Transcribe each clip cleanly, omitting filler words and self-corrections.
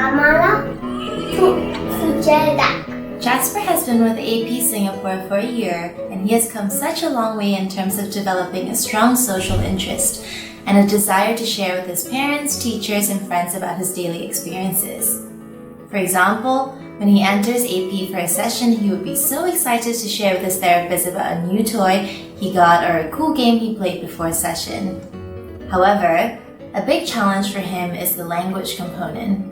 Amala took Sujeda. Jasper has been with AP Singapore for a year, and he has come such a long way in terms of developing a strong social interest and a desire to share with his parents, teachers, and friends about his daily experiences. For example, when he enters AP for a session, he would be so excited to share with his therapist about a new toy he got or a cool game he played before a session. However, a big challenge for him is the language component.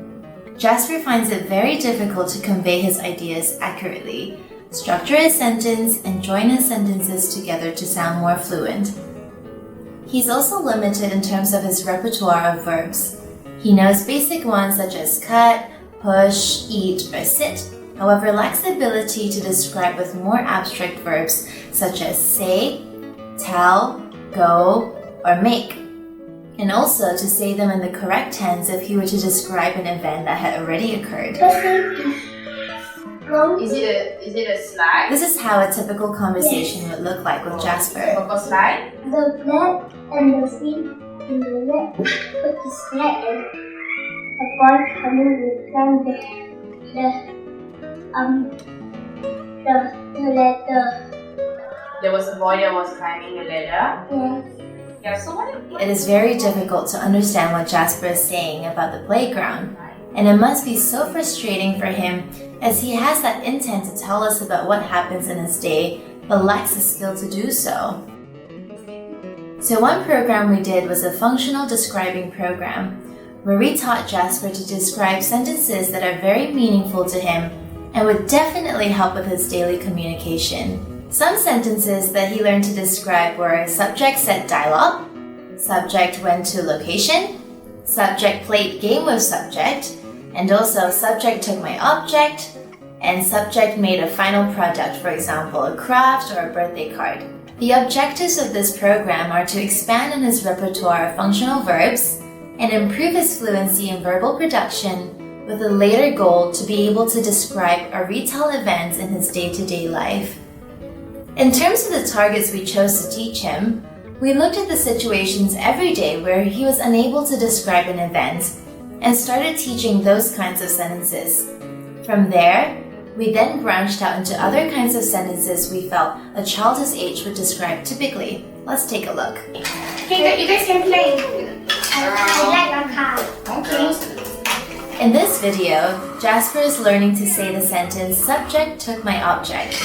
Jasper finds it very difficult to convey his ideas accurately, structure his sentence, and join his sentences together to sound more fluent. He's also limited in terms of his repertoire of verbs. He knows basic ones such as cut, push, eat, or sit, however lacks the ability to describe with more abstract verbs such as say, tell, go, or make, and also to say them in the correct tense if he were to describe an event that had already occurred. Is it a slide? This is how a typical conversation would look like with Jasper. Typical slide? The black and the feet in the red put the sled and a boy coming with the letter. There was a boy that was climbing a ladder. Yes. Yeah, so what? It is very difficult to understand what Jasper is saying about the playground, and it must be so frustrating for him as he has that intent to tell us about what happens in his day but lacks the skill to do so. So one program we did was a functional describing program where we taught Jasper to describe sentences that are very meaningful to him and would definitely help with his daily communication. Some sentences that he learned to describe were subject said dialogue, subject went to location, subject played game with subject, and also subject took my object, and subject made a final product, for example, a craft or a birthday card. The objectives of this program are to expand on his repertoire of functional verbs and improve his fluency in verbal production with a later goal to be able to describe or retell events in his day-to-day life. In terms of the targets we chose to teach him, we looked at the situations every day where he was unable to describe an event and started teaching those kinds of sentences. From there, we then branched out into other kinds of sentences we felt a child his age would describe typically. Let's take a look. Okay, you guys can play. I like a car. Okay. In this video, Jasper is learning to say the sentence, subject took my object.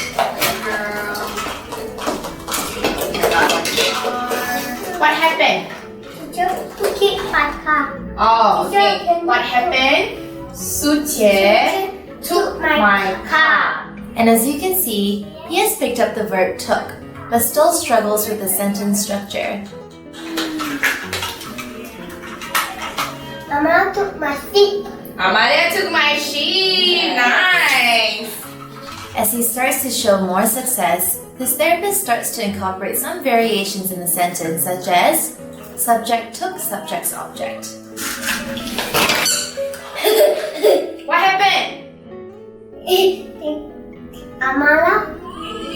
What happened? Teacher took it my car. Oh, okay. What happened? Sujie took my car. And as you can see, he has picked up the verb took, but still struggles with the sentence structure. Amala took my seat. Amalia took my sheep. Nice. As he starts to show more success, his therapist starts to incorporate some variations in the sentence, such as subject took subject's object. What happened? Amala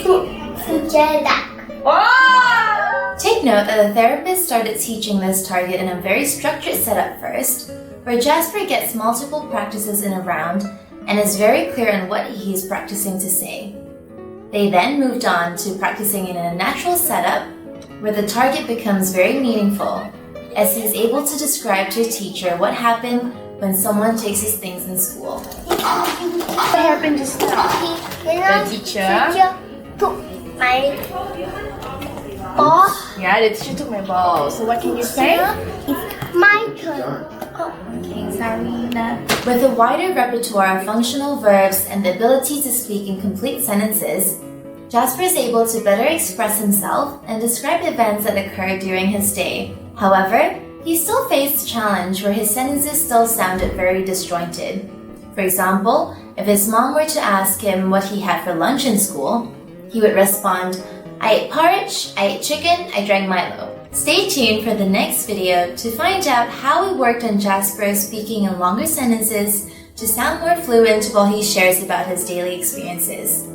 took Sujeda. Oh! Take note that the therapist started teaching this target in a very structured setup first, where Jasper gets multiple practices in a round and is very clear on what he is practicing to say. They then moved on to practicing in a natural setup where the target becomes very meaningful, as he is able to describe to a teacher what happened when someone takes his things in school. What happened just now? The teacher took my ball. Yeah, the teacher took my ball. So what can you say? It's my turn. Okay, Sarina. With a wider repertoire of functional verbs and the ability to speak in complete sentences, Jasper is able to better express himself and describe events that occurred during his day. However, he still faced a challenge where his sentences still sounded very disjointed. For example, if his mom were to ask him what he had for lunch in school, he would respond, I ate porridge, I ate chicken, I drank Milo. Stay tuned for the next video to find out how we worked on Jasper speaking in longer sentences to sound more fluent while he shares about his daily experiences.